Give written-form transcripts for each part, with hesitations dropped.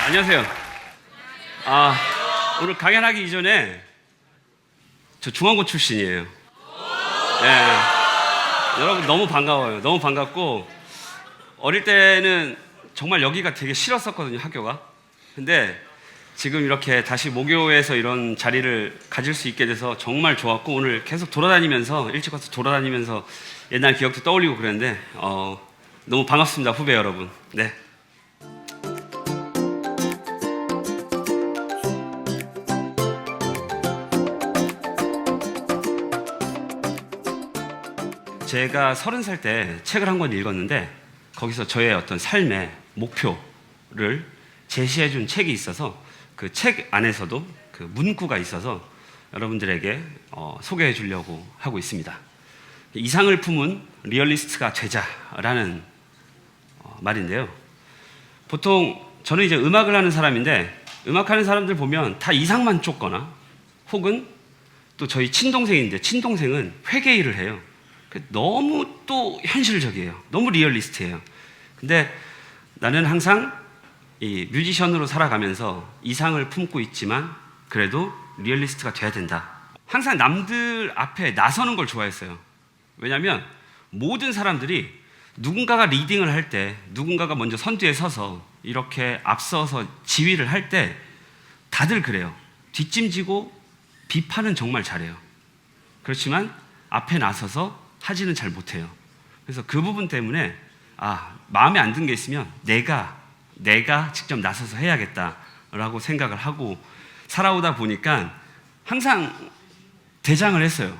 안녕하세요. 오늘 강연하기 이전에 저 중앙고 출신이에요. 네. 여러분 너무 반가워요. 너무 반갑고 어릴 때는 정말 여기가 되게 싫었었거든요, 학교가. 근데 지금 이렇게 다시 모교에서 이런 자리를 가질 수 있게 돼서 정말 좋았고 오늘 계속 돌아다니면서 일찍 와서 돌아다니면서 옛날 기억도 떠올리고 그랬는데 너무 반갑습니다, 후배 여러분. 네. 제가 30살 때 책을 한 권 읽었는데 거기서 저의 어떤 삶의 목표를 제시해 준 책이 있어서 그 책 안에서도 그 문구가 있어서 여러분들에게 소개해 주려고 하고 있습니다. 이상을 품은 리얼리스트가 되자라는 말인데요. 보통 저는 이제 음악을 하는 사람인데 음악하는 사람들 보면 다 이상만 쫓거나 혹은 또 저희 친동생인데 친동생은 회계일을 해요. 너무 또 현실적이에요. 너무 리얼리스트예요. 근데 나는 항상 이 뮤지션으로 살아가면서 이상을 품고 있지만 그래도 리얼리스트가 돼야 된다. 항상 남들 앞에 나서는 걸 좋아했어요. 왜냐하면 모든 사람들이 누군가가 리딩을 할 때 누군가가 먼저 선두에 서서 이렇게 앞서서 지휘를 할 때 다들 그래요. 뒷짐지고 비판은 정말 잘해요. 그렇지만 앞에 나서서 하지는 잘 못해요. 그래서 그 부분 때문에 마음에 안 든 게 있으면 내가 직접 나서서 해야겠다라고 생각을 하고 살아오다 보니까 항상 대장을 했어요.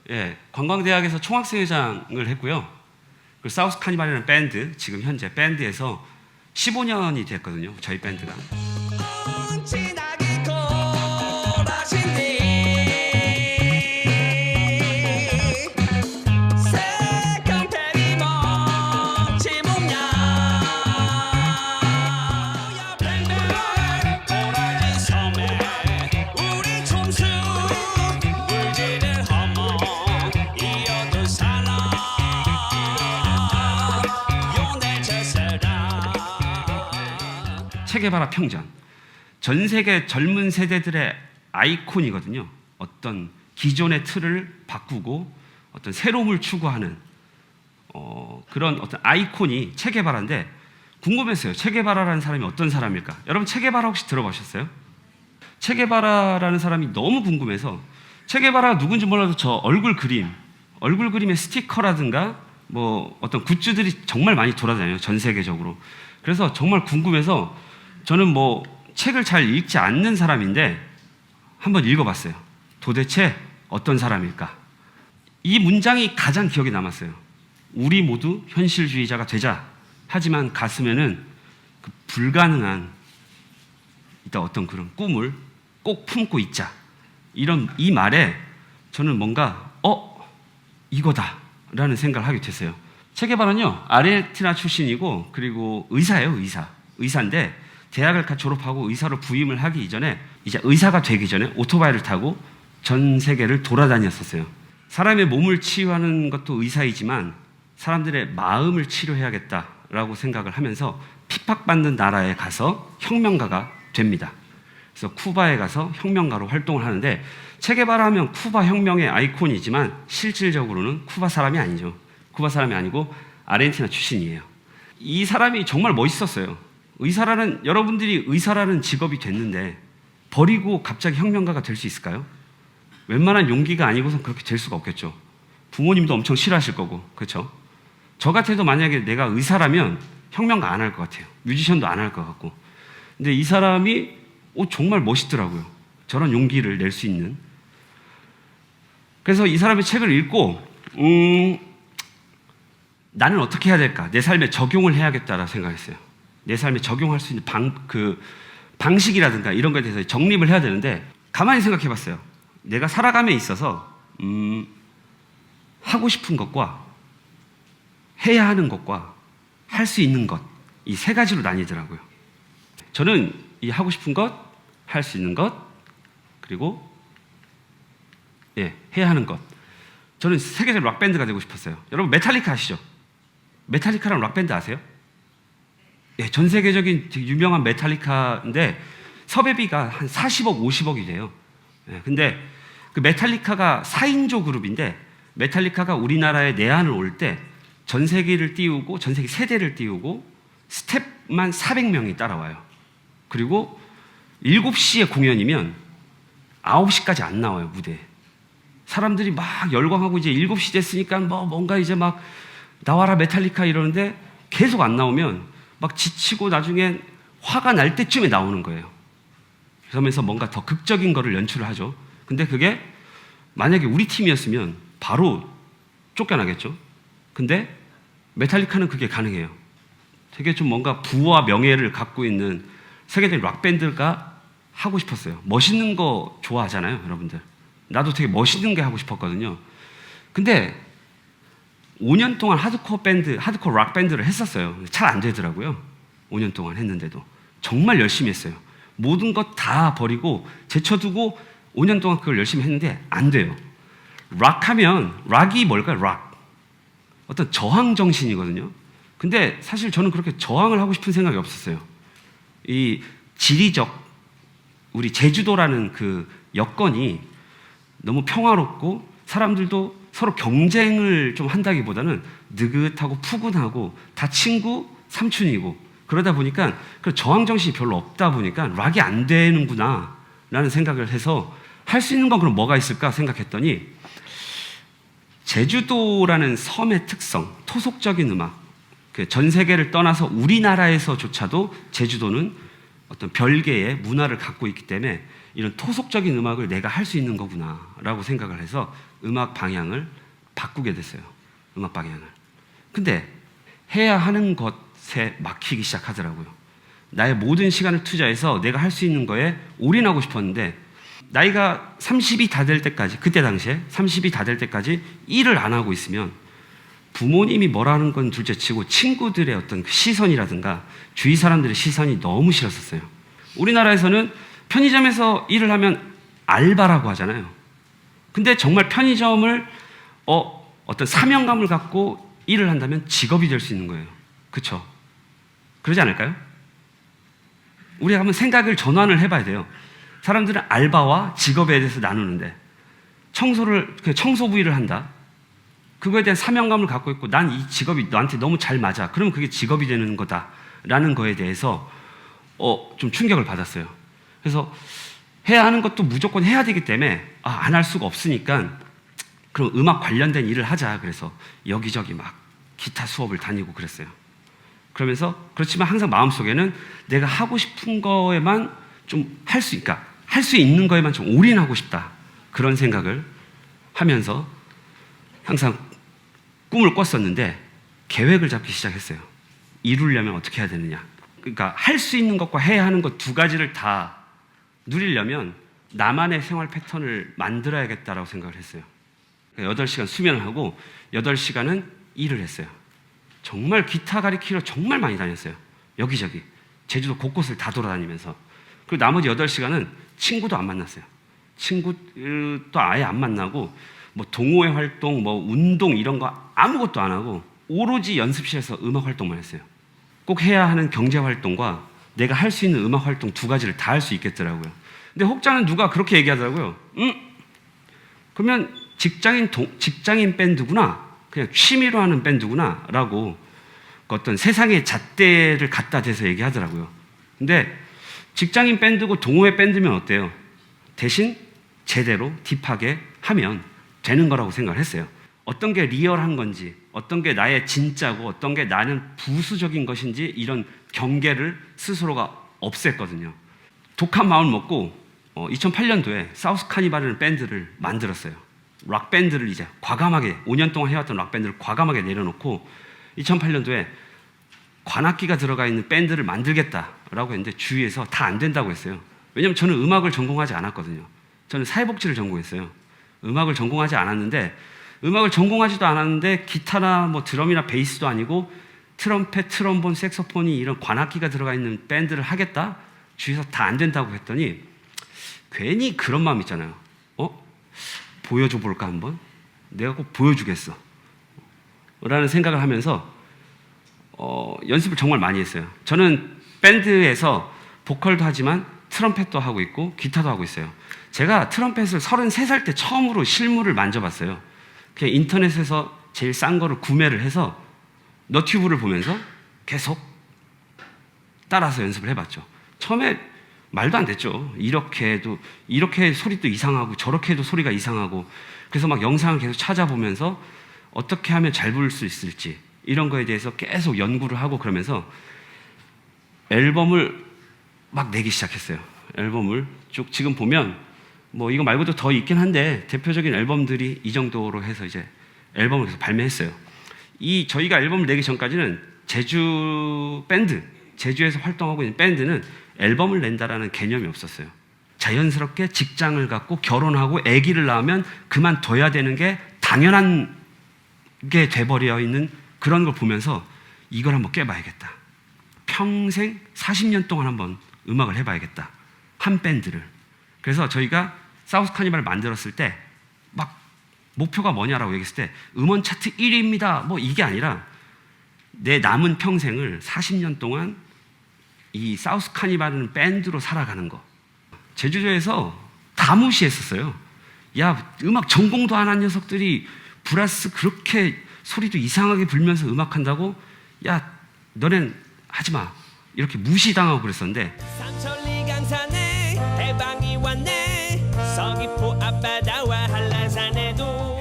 예, 관광대학에서 총학생회장을 했고요. 그리고 사우스 카니발이라는 밴드, 지금 현재 밴드에서 15년이 됐거든요. 저희 밴드가. 체게바라 평전. 전 세계 젊은 세대들의 아이콘이거든요. 어떤 기존의 틀을 바꾸고 어떤 새로움을 추구하는 그런 어떤 아이콘이 체게바라인데 궁금했어요. 체게바라라는 사람이 어떤 사람일까? 여러분 체게바라 혹시 들어보셨어요? 체게바라라는 사람이 너무 궁금해서 체게바라가 누군지 몰라도 저 얼굴 그림의 스티커라든가 뭐 어떤 굿즈들이 정말 많이 돌아다녀요. 전 세계적으로. 그래서 정말 궁금해서 저는 뭐 책을 잘 읽지 않는 사람인데 한번 읽어봤어요. 도대체 어떤 사람일까? 이 문장이 가장 기억에 남았어요. 우리 모두 현실주의자가 되자. 하지만 가슴에는 그 불가능한 어떤 그런 꿈을 꼭 품고 있자. 이 말에 저는 뭔가 이거다라는 생각을 하게 됐어요. 체게바라는요 아르헨티나 출신이고 그리고 의사예요. 의사인데 대학을 졸업하고 의사로 부임을 하기 이전에 이제 의사가 되기 전에 오토바이를 타고 전 세계를 돌아다녔었어요. 사람의 몸을 치유하는 것도 의사이지만 사람들의 마음을 치료해야겠다라고 생각을 하면서 핍박받는 나라에 가서 혁명가가 됩니다. 그래서 쿠바에 가서 혁명가로 활동을 하는데 체게바라 하면 쿠바 혁명의 아이콘이지만 실질적으로는 쿠바 사람이 아니죠. 쿠바 사람이 아니고 아르헨티나 출신이에요. 이 사람이 정말 멋있었어요. 여러분들이 의사라는 직업이 됐는데 버리고 갑자기 혁명가가 될 수 있을까요? 웬만한 용기가 아니고선 그렇게 될 수가 없겠죠. 부모님도 엄청 싫어하실 거고, 그렇죠? 저 같아도 만약에 내가 의사라면 혁명가 안 할 것 같아요. 뮤지션도 안 할 것 같고. 근데 이 사람이 정말 멋있더라고요. 저런 용기를 낼 수 있는. 그래서 이 사람의 책을 읽고 나는 어떻게 해야 될까? 내 삶에 적용을 해야겠다라고 생각했어요. 내 삶에 적용할 수 있는 방식이라든가 이런 거에 대해서 정립을 해야 되는데 가만히 생각해 봤어요. 내가 살아감에 있어서 하고 싶은 것과 해야 하는 것과 할 수 있는 것, 이 세 가지로 나뉘더라고요. 저는 이 하고 싶은 것, 할 수 있는 것, 그리고 해야 하는 것. 저는 세계적 락밴드가 되고 싶었어요. 여러분 메탈리카 아시죠? 메탈리카라는 락밴드 아세요? 예, 전 세계적인 되게 유명한 메탈리카인데 섭외비가 한 40억, 50억이 돼요. 예, 근데 그 메탈리카가 4인조 그룹인데 메탈리카가 우리나라에 내한을 올 때 전 세계를 띄우고 전 세계 세대를 띄우고 스텝만 400명이 따라와요. 그리고 7시에 공연이면 9시까지 안 나와요, 무대에. 사람들이 막 열광하고 이제 7시 됐으니까 뭔가 이제 막 나와라 메탈리카 이러는데 계속 안 나오면 막 지치고 나중에 화가 날 때쯤에 나오는 거예요. 그러면서 뭔가 더 극적인 거를 연출을 하죠. 근데 그게 만약에 우리 팀이었으면 바로 쫓겨나겠죠. 근데 메탈리카는 그게 가능해요. 되게 좀 뭔가 부와 명예를 갖고 있는 세계적인 락밴드가 하고 싶었어요. 멋있는 거 좋아하잖아요, 여러분들. 나도 되게 멋있는 게 하고 싶었거든요. 근데 5년 동안 하드코어 락 밴드를 했었어요. 잘 안 되더라고요. 5년 동안 했는데도. 정말 열심히 했어요. 모든 것 다 버리고 제쳐두고 5년 동안 그걸 열심히 했는데 안 돼요. 락이 뭘까요? 락. 어떤 저항 정신이거든요. 근데 사실 저는 그렇게 저항을 하고 싶은 생각이 없었어요. 이 지리적, 우리 제주도라는 그 여건이 너무 평화롭고 사람들도 서로 경쟁을 좀 한다기보다는 느긋하고 푸근하고 다 친구, 삼촌이고 그러다 보니까 그 저항 정신이 별로 없다 보니까 락이 안 되는구나 라는 생각을 해서 할 수 있는 건 그럼 뭐가 있을까 생각했더니 제주도라는 섬의 특성, 토속적인 음악, 전 세계를 떠나서 우리나라에서조차도 제주도는 어떤 별개의 문화를 갖고 있기 때문에 이런 토속적인 음악을 내가 할 수 있는 거구나라고 생각을 해서 음악 방향을 바꾸게 됐어요. 음악 방향을. 근데 해야 하는 것에 막히기 시작하더라고요. 나의 모든 시간을 투자해서 내가 할 수 있는 거에 올인하고 싶었는데 나이가 30이 다 될 때까지, 그때 당시에 30이 다 될 때까지 일을 안 하고 있으면 부모님이 뭐라는 건 둘째치고 친구들의 어떤 그 시선이라든가 주위 사람들의 시선이 너무 싫었었어요. 우리나라에서는 편의점에서 일을 하면 알바라고 하잖아요. 근데 정말 편의점을 어떤 사명감을 갖고 일을 한다면 직업이 될 수 있는 거예요. 그렇죠? 그러지 않을까요? 우리가 한번 생각을 전환을 해봐야 돼요. 사람들은 알바와 직업에 대해서 나누는데 청소부 일을 한다. 그거에 대한 사명감을 갖고 있고 난 이 직업이 너한테 너무 잘 맞아. 그러면 그게 직업이 되는 거다라는 거에 대해서 좀 충격을 받았어요. 그래서 해야 하는 것도 무조건 해야 되기 때문에 안 할 수가 없으니까 그럼 음악 관련된 일을 하자. 그래서 여기저기 막 기타 수업을 다니고 그랬어요. 그러면서 그렇지만 항상 마음속에는 내가 하고 싶은 거에만 좀 할 수 있는 거에만 좀 올인하고 싶다. 그런 생각을 하면서 항상 꿈을 꿨었는데 계획을 잡기 시작했어요. 이루려면 어떻게 해야 되느냐. 그러니까 할 수 있는 것과 해야 하는 것 두 가지를 다 누리려면 나만의 생활 패턴을 만들어야겠다라고 생각을 했어요. 8시간 수면을 하고 8시간은 일을 했어요. 정말 기타 가리키러 정말 많이 다녔어요. 여기저기. 제주도 곳곳을 다 돌아다니면서. 그리고 나머지 8시간은 친구도 안 만났어요. 친구도 아예 안 만나고 뭐 동호회 활동, 뭐 운동 이런 거 아무것도 안 하고 오로지 연습실에서 음악 활동만 했어요. 꼭 해야 하는 경제 활동과 내가 할 수 있는 음악 활동 두 가지를 다 할 수 있겠더라고요. 근데 혹자는 누가 그렇게 얘기하더라고요. 그러면 직장인 밴드구나. 그냥 취미로 하는 밴드구나. 라고 어떤 세상의 잣대를 갖다 대서 얘기하더라고요. 근데 직장인 밴드고 동호회 밴드면 어때요? 대신 제대로 딥하게 하면 되는 거라고 생각을 했어요. 어떤 게 리얼한 건지, 어떤 게 나의 진짜고, 어떤 게 나는 부수적인 것인지 이런 경계를 스스로가 없앴거든요. 독한 마음을 먹고 2008년도에 사우스 카니발이라는 밴드를 만들었어요. 락 밴드를 이제 과감하게 5년 동안 해왔던 락 밴드를 과감하게 내려놓고 2008년도에 관악기가 들어가 있는 밴드를 만들겠다라고 했는데 주위에서 다 안 된다고 했어요. 왜냐하면 저는 음악을 전공하지 않았거든요. 저는 사회복지를 전공했어요. 음악을 전공하지 않았는데 기타나 뭐 드럼이나 베이스도 아니고 트럼펫, 트럼본, 색소폰이 이런 관악기가 들어가 있는 밴드를 하겠다? 주위에서 다 안 된다고 했더니 괜히 그런 마음 있잖아요. 보여줘 볼까 한번? 내가 꼭 보여주겠어. 라는 생각을 하면서 연습을 정말 많이 했어요. 저는 밴드에서 보컬도 하지만 트럼펫도 하고 있고 기타도 하고 있어요. 제가 트럼펫을 33살 때 처음으로 실물을 만져봤어요. 그냥 인터넷에서 제일 싼 거를 구매를 해서 너튜브를 보면서 계속 따라서 연습을 해봤죠. 처음에 말도 안 됐죠. 이렇게 소리도 이상하고 저렇게 해도 소리가 이상하고, 그래서 막 영상을 계속 찾아보면서 어떻게 하면 잘 부를 수 있을지 이런 거에 대해서 계속 연구를 하고, 그러면서 앨범을 막 내기 시작했어요. 앨범을 쭉 지금 보면 뭐 이거 말고도 더 있긴 한데 대표적인 앨범들이 이 정도로 해서 이제 앨범을 계속 발매했어요. 저희가 앨범을 내기 전까지는 제주에서 활동하고 있는 밴드는 앨범을 낸다라는 개념이 없었어요. 자연스럽게 직장을 갖고 결혼하고 아기를 낳으면 그만둬야 되는 게 당연한 게 돼버려 있는 그런 걸 보면서 이걸 한번 깨봐야겠다. 평생 40년 동안 한번 음악을 해봐야겠다. 한 밴드를. 그래서 저희가 사우스 카니발을 만들었을 때 막 목표가 뭐냐라고 얘기했을 때 음원 차트 1위입니다. 뭐 이게 아니라 내 남은 평생을 40년 동안 이 사우스 카니발은 밴드로 살아가는 거. 제주도에서 다 무시했었어요. 야, 음악 전공도 안 한 녀석들이 브라스 그렇게 소리도 이상하게 불면서 음악한다고? 야, 너넨 하지 마. 이렇게 무시당하고 그랬었는데, 삼천리 강산에 해방이 왔네. 서귀포 앞바다와 한라산에도.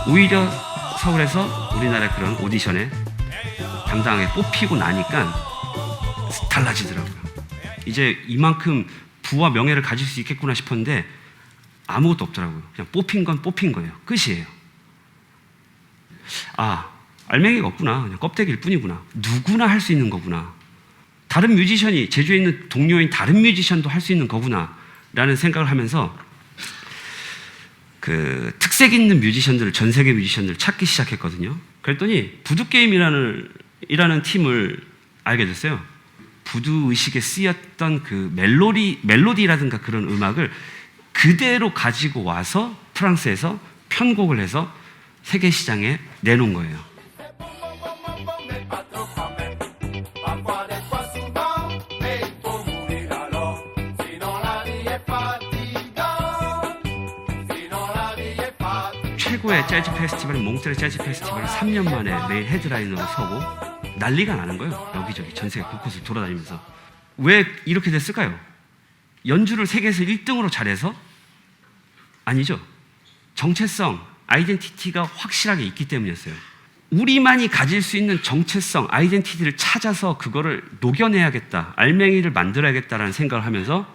오히려 서울에서 우리나라의 그런 오디션에 당당하게 뽑히고 나니까 달라지더라고요. 이제 이만큼 부와 명예를 가질 수 있겠구나 싶었는데 아무것도 없더라고요. 그냥 뽑힌 건 뽑힌 거예요. 끝이에요. 아, 알맹이가 없구나. 그냥 껍데기일 뿐이구나. 누구나 할 수 있는 거구나. 다른 뮤지션이, 제주에 있는 동료인 다른 뮤지션도 할 수 있는 거구나 라는 생각을 하면서 그 특색 있는 뮤지션들을, 전 세계 뮤지션들을 찾기 시작했거든요. 그랬더니 부두게임이라는 팀을 알게 됐어요. 부두 의식에 쓰였던 그 멜로디라든가 그런 음악을 그대로 가지고 와서 프랑스에서 편곡을 해서 세계 시장에 내놓은 거예요. 최고의 재즈 페스티벌 몽트레 재즈 페스티벌을 3년 만에 매일 헤드라이너로 서고 난리가 나는 거예요. 여기저기 전 세계 곳곳을 돌아다니면서. 왜 이렇게 됐을까요? 연주를 세계에서 1등으로 잘해서? 아니죠. 정체성, 아이덴티티가 확실하게 있기 때문이었어요. 우리만이 가질 수 있는 정체성, 아이덴티티를 찾아서 그거를 녹여내야겠다, 알맹이를 만들어야겠다라는 생각을 하면서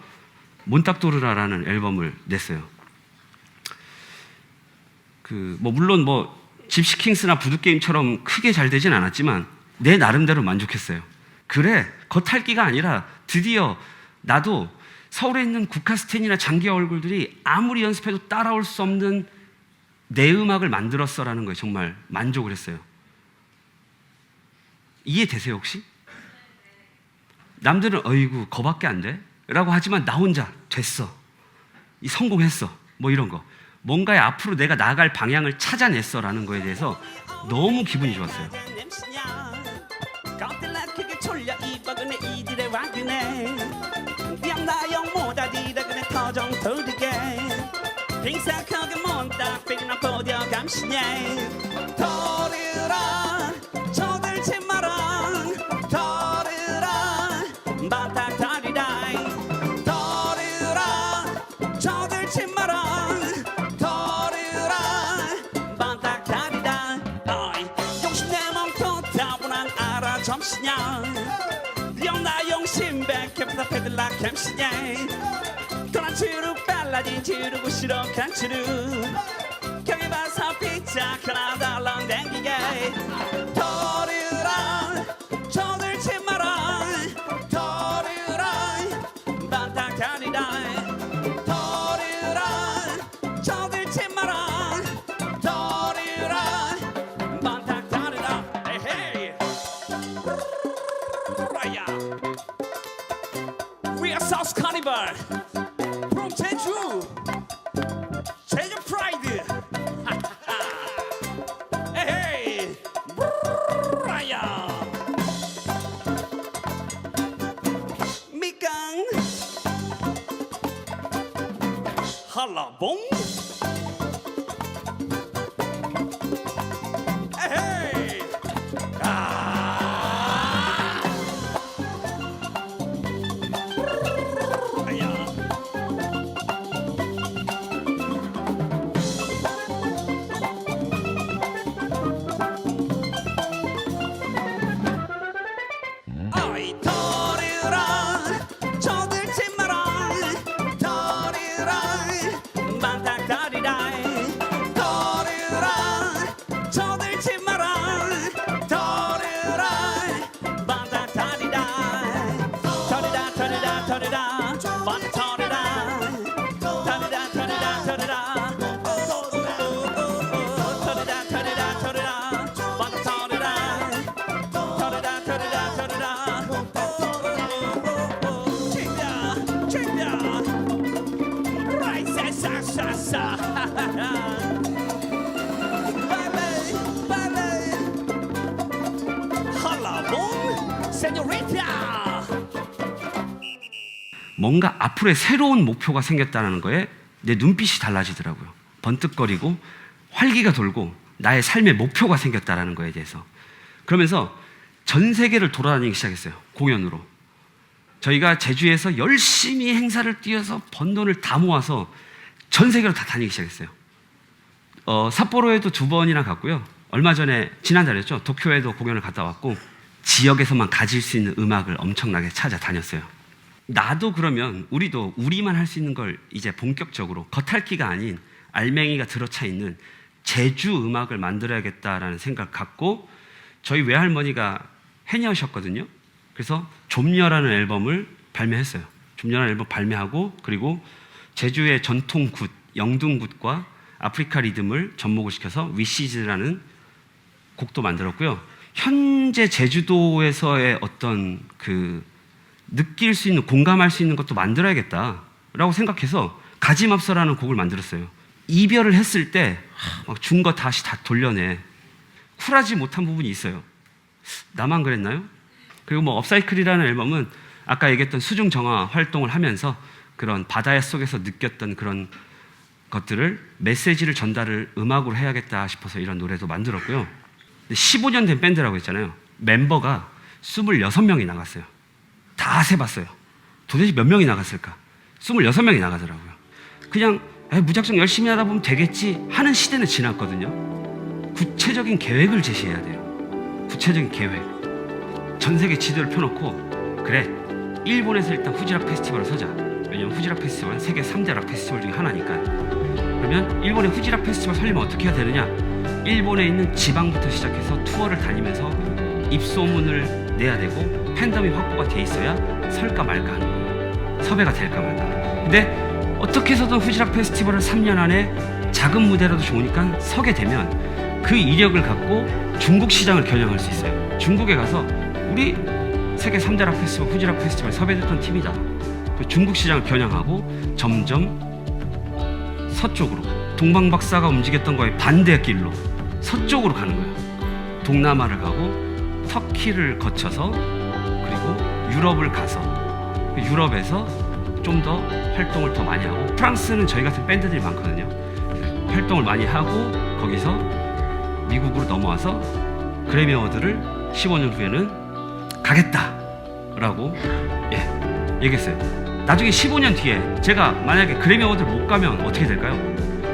몬탁도르라라는 앨범을 냈어요. 물론 집시킹스나 부두게임처럼 크게 잘 되진 않았지만 내 나름대로 만족했어요. 그래, 겉핥기가 아니라 드디어 나도 서울에 있는 국카스텐이나 장기 얼굴들이 아무리 연습해도 따라올 수 없는 내 음악을 만들었어라는 거에 정말 만족을 했어요. 이해되세요 혹시? 남들은 어이구 그거밖에 안 돼? 라고 하지만 나 혼자 됐어, 성공했어, 뭐 이런 거, 뭔가의 앞으로 내가 나아갈 방향을 찾아냈어라는 거에 대해서 너무 기분이 좋았어요. 페들라 캠시냐 도란치루 빨라진 지르고 싫어 간치루 경에 봐서 피자 하나 달랑 댕기게 토르라 저들 치마라 토르라 반짝하리라 토르라 저들 치마라 토르라 반짝하리라 에헤이 라야 We are South Carnival from Jeju, Jeju Pride. Hey, hey, Raya. 홀라봉 에헤이 아야 아이 터르라 저들 챔마라 터르라 만탁다리라 터르라 저들 챔마라 터르라 만탁다리라 터르라 터르라 터르라 만탁 터르라 터르라 터르라 터르라 터르라 터르라 터르라 만탁 터르라 터르라 터르라 터르라 챙겨 챙겨 라이사 사사사 발레 발레 홀라봉 세뇨리타 뭔가 앞으로의 새로운 목표가 생겼다는 거에 내 눈빛이 달라지더라고요. 번뜩거리고 활기가 돌고 나의 삶의 목표가 생겼다는 거에 대해서. 그러면서 전 세계를 돌아다니기 시작했어요. 공연으로. 저희가 제주에서 열심히 행사를 뛰어서 번 돈을 다 모아서 전 세계로 다 다니기 시작했어요. 삿포로에도 2번이나 갔고요. 얼마 전에 지난달이었죠. 도쿄에도 공연을 갔다 왔고 지역에서만 가질 수 있는 음악을 엄청나게 찾아다녔어요. 나도 그러면 우리도 우리만 할 수 있는 걸 이제 본격적으로 겉핥기가 아닌 알맹이가 들어차 있는 제주 음악을 만들어야겠다라는 생각을 갖고 저희 외할머니가 해녀셨거든요. 그래서 좀녀라는 앨범을 발매했어요. 좀녀라는 앨범 발매하고 그리고 제주의 전통 굿, 영등굿과 아프리카 리듬을 접목을 시켜서 위시즈라는 곡도 만들었고요. 현재 제주도에서의 어떤 그 느낄 수 있는, 공감할 수 있는 것도 만들어야겠다라고 생각해서 가지맙서라는 곡을 만들었어요. 이별을 했을 때 막 준 거 다시 다 돌려내. 쿨하지 못한 부분이 있어요. 나만 그랬나요? 그리고 뭐 업사이클이라는 앨범은 아까 얘기했던 수중 정화 활동을 하면서 그런 바다 속에서 느꼈던 그런 것들을 메시지를 전달을 음악으로 해야겠다 싶어서 이런 노래도 만들었고요. 15년 된 밴드라고 했잖아요. 멤버가 26명이 나갔어요. 다 세봤어요. 도대체 몇 명이 나갔을까? 26명이 나가더라고요. 그냥 무작정 열심히 하다 보면 되겠지 하는 시대는 지났거든요. 구체적인 계획을 제시해야 돼요. 구체적인 계획. 전 세계 지도를 펴놓고 그래, 일본에서 일단 후지락 페스티벌을 서자. 왜냐면 후지락 페스티벌은 세계 3대 락 페스티벌 중에 하나니까. 그러면 일본의 후지락 페스티벌 설리면 어떻게 해야 되느냐? 일본에 있는 지방부터 시작해서 투어를 다니면서 입소문을 내야 되고 팬덤이 확보가 돼 있어야 설까 말까 하는 거예요. 섭외가 될까 말까. 근데 어떻게 해서든 후지락 페스티벌을 3년 안에 작은 무대라도 좋으니까 서게 되면 그 이력을 갖고 중국 시장을 겨냥할 수 있어요. 중국에 가서 우리 세계 3대 락 페스티벌 후지락 페스티벌 섭외됐던 팀이다. 그 중국 시장을 겨냥하고 점점 서쪽으로, 동방박사가 움직였던 거에 반대 길로 서쪽으로 가는 거예요. 동남아를 가고 터키를 거쳐서 그리고 유럽을 가서 유럽에서 좀 더 활동을 더 많이 하고, 프랑스는 저희 같은 밴드들이 많거든요. 활동을 많이 하고 거기서 미국으로 넘어와서 그래미 어워드를 15년 후에는 가겠다라고 얘기했어요. 나중에 15년 뒤에 제가 만약에 그래미 어워드를 못 가면 어떻게 될까요?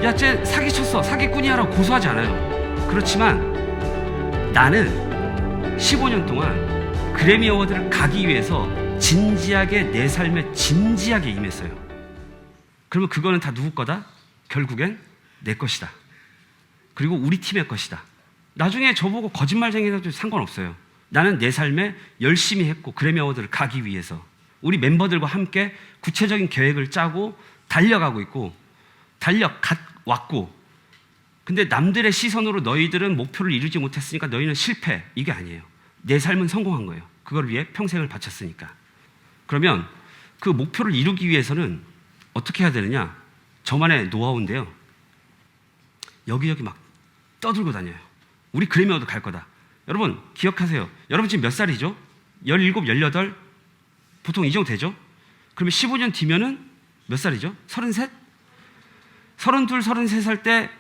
야, 쟤 사기쳤어, 사기꾼이야라고 고소하지 않아요. 그렇지만 나는 15년 동안 그래미 어워드를 가기 위해서 진지하게 내 삶에 진지하게 임했어요. 그러면 그거는 다 누구 거다? 결국엔 내 것이다. 그리고 우리 팀의 것이다. 나중에 저보고 거짓말쟁이라도 상관없어요. 나는 내 삶에 열심히 했고 그래미 어워드를 가기 위해서 우리 멤버들과 함께 구체적인 계획을 짜고 달려가고 있고 달려왔고, 근데 남들의 시선으로 너희들은 목표를 이루지 못했으니까 너희는 실패, 이게 아니에요. 내 삶은 성공한 거예요. 그걸 위해 평생을 바쳤으니까. 그러면 그 목표를 이루기 위해서는 어떻게 해야 되느냐? 저만의 노하우인데요. 여기저기 막 떠들고 다녀요. 우리 그래미 어워드 갈 거다. 여러분 기억하세요. 여러분 지금 몇 살이죠? 17, 18? 보통 이 정도 되죠? 그러면 15년 뒤면은 몇 살이죠? 33? 32, 33살 때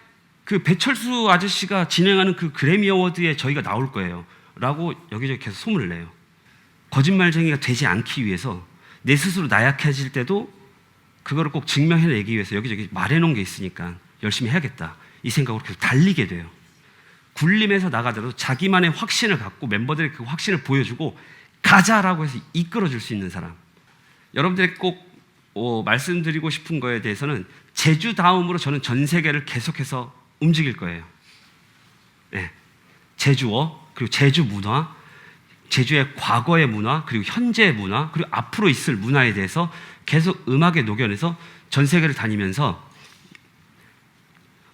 그 배철수 아저씨가 진행하는 그 그래미 어워드에 저희가 나올 거예요 라고 여기저기 계속 소문을 내요. 거짓말쟁이가 되지 않기 위해서 내 스스로 나약해질 때도 그거를 꼭 증명해내기 위해서 여기저기 말해놓은 게 있으니까 열심히 해야겠다 이 생각으로 계속 달리게 돼요. 굴림에서 나가더라도 자기만의 확신을 갖고 멤버들에게 그 확신을 보여주고 가자라고 해서 이끌어줄 수 있는 사람. 여러분들에게 꼭 말씀드리고 싶은 거에 대해서는 제주 다음으로 저는 전 세계를 계속해서 움직일 거예요. 네. 제주어, 그리고 제주 문화, 제주의 과거의 문화, 그리고 현재의 문화, 그리고 앞으로 있을 문화에 대해서 계속 음악에 녹여내서 전 세계를 다니면서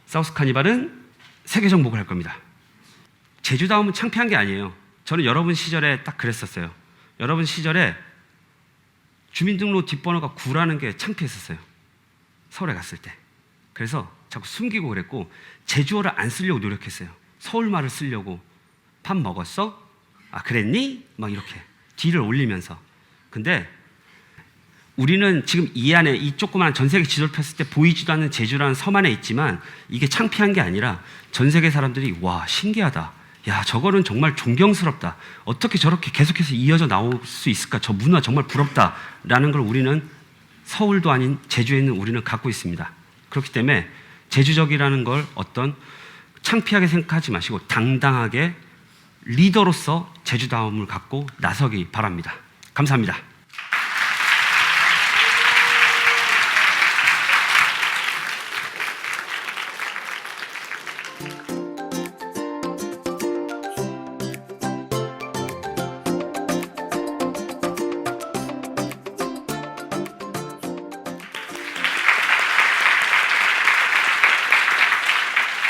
사우스 카니발은 세계 정복을 할 겁니다. 제주 다음은 창피한 게 아니에요. 저는 여러분 시절에 딱 그랬었어요. 여러분 시절에 주민등록 뒷번호가 9라는 게 창피했었어요. 서울에 갔을 때. 그래서 자꾸 숨기고 그랬고 제주어를 안 쓰려고 노력했어요. 서울말을 쓰려고. 밥 먹었어? 아 그랬니? 막 이렇게 뒤를 올리면서. 근데 우리는 지금 이 안에 이 조그만 전 세계 지도를 폈을 때 보이지도 않는 제주라는 섬 안에 있지만 이게 창피한 게 아니라 전 세계 사람들이 와 신기하다. 야 저거는 정말 존경스럽다. 어떻게 저렇게 계속해서 이어져 나올 수 있을까? 저 문화 정말 부럽다라는 걸 우리는 서울도 아닌 제주에 있는 우리는 갖고 있습니다. 그렇기 때문에 제주적이라는 걸 어떤 창피하게 생각하지 마시고 당당하게 리더로서 제주다움을 갖고 나서기 바랍니다. 감사합니다.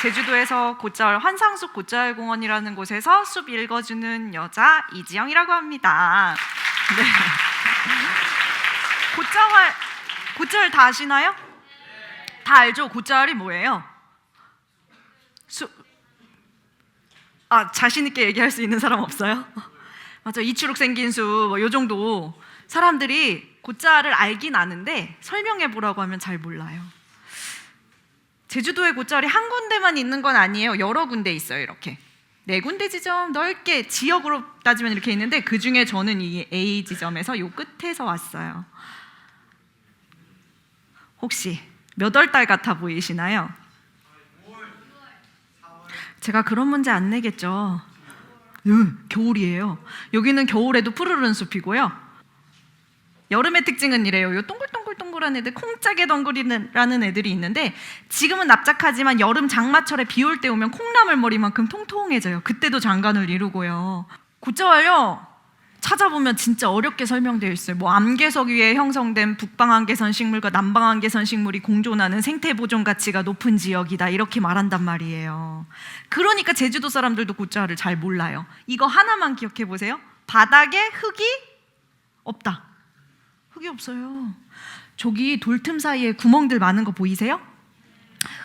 제주도에서 곧자월 환상숲 곧자월공원이라는 곳에서 숲 읽어주는 여자 이지영이라고 합니다. 네. 곧자월 다 아시나요? 다 알죠? 곧자월이 뭐예요? 자신 있게 얘기할 수 있는 사람 없어요? 맞아, 이추룩 생긴 숲, 뭐 요 정도. 사람들이 곧자월을 알긴 아는데 설명해 보라고 하면 잘 몰라요. 제주도의 곧자월이 한 군데만 있는 건 아니에요. 여러 군데 있어요. 이렇게 4군데 지점 넓게 지역으로 따지면 이렇게 있는데 그 중에 저는 이 A 지점에서 요 끝에서 왔어요. 혹시 몇 월 달 같아 보이시나요? 제가 그런 문제 안 내겠죠. 겨울이에요. 여기는 겨울에도 푸르른 숲이고요. 여름의 특징은 이래요. 요 동글동글동글한 애들, 콩짝의 덩굴이라는 애들이 있는데 지금은 납작하지만 여름 장마철에 비 올 때 오면 콩나물 머리만큼 통통해져요. 그때도 장관을 이루고요. 곧자월요 찾아보면 진짜 어렵게 설명되어 있어요. 뭐 암개석 위에 형성된 북방한계선 식물과 남방한계선 식물이 공존하는 생태보존 가치가 높은 지역이다 이렇게 말한단 말이에요. 그러니까 제주도 사람들도 곧자월을 잘 몰라요. 이거 하나만 기억해 보세요. 바닥에 흙이 없다. 흙이 없어요. 저기 돌틈 사이에 구멍들 많은 거 보이세요?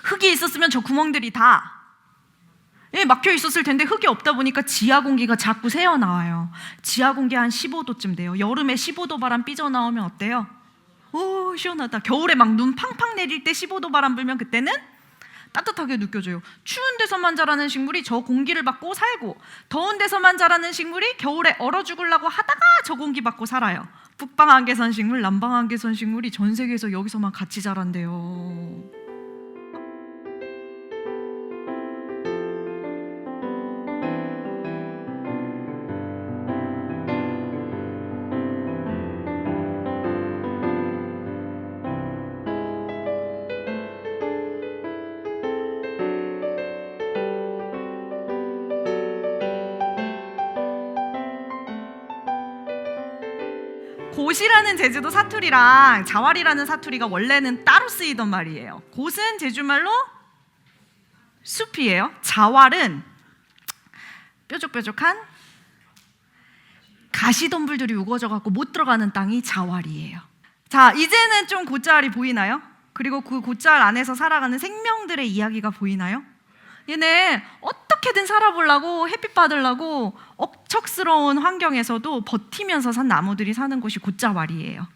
흙이 있었으면 저 구멍들이 다 막혀 있었을 텐데 흙이 없다 보니까 지하 공기가 자꾸 새어나와요. 지하 공기 한 15도쯤 돼요. 여름에 15도 바람 삐져나오면 어때요? 오 시원하다. 겨울에 막 눈 팡팡 내릴 때 15도 바람 불면 그때는 따뜻하게 느껴져요. 추운 데서만 자라는 식물이 저 공기를 받고 살고 더운 데서만 자라는 식물이 겨울에 얼어 죽으려고 하다가 저 공기 받고 살아요. 북방한계선 식물, 남방한계선 식물이 전 세계에서 여기서만 같이 자란대요. 곧이라는 제주도 사투리랑 자왈이라는 사투리가 원래는 따로 쓰이던 말이에요. 곧은 제주말로 숲이에요. 자왈은 뾰족뾰족한 가시덤불들이 우거져 갖고 못 들어가는 땅이 자왈이에요. 자, 이제는 좀 곧자왈이 보이나요? 그리고 그 곧자왈 안에서 살아가는 생명들의 이야기가 보이나요? 얘네 어떻게든 살아보려고 햇빛 받으려고 억척스러운 환경에서도 버티면서 산 나무들이 사는 곳이 곧자왈이에요.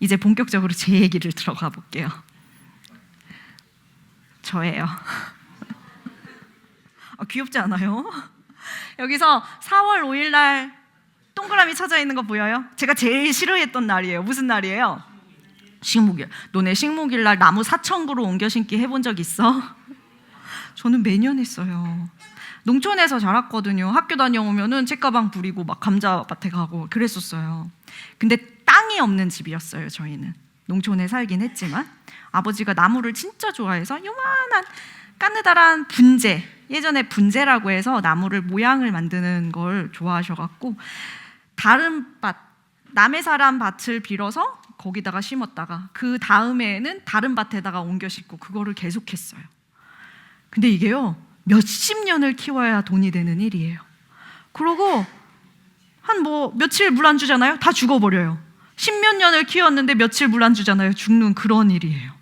이제 본격적으로 제 얘기를 들어가 볼게요. 저예요. 귀엽지 않아요? 여기서 4월 5일 날 동그라미 찾아 있는 거 보여요? 제가 제일 싫어했던 날이에요. 무슨 날이에요? 식목일. 너네 식목일 날 나무 4,000그루 옮겨 심기 해본 적 있어? 저는 매년 했어요. 농촌에서 자랐거든요. 학교 다녀오면은 책가방 부리고 막 감자밭에 가고 그랬었어요. 근데 땅이 없는 집이었어요. 저희는 농촌에 살긴 했지만 아버지가 나무를 진짜 좋아해서 요만한 까느다란 분재, 예전에 분재라고 해서 나무를 모양을 만드는 걸 좋아하셔갖고 다른 밭, 남의 사람 밭을 빌어서 거기다가 심었다가 그 다음에는 다른 밭에다가 옮겨 심고 그거를 계속했어요. 근데 이게요, 몇십 년을 키워야 돈이 되는 일이에요. 그러고 한 며칠 물 안 주잖아요? 다 죽어버려요. 10몇 년을 키웠는데 며칠 물 안 주잖아요? 죽는 그런 일이에요.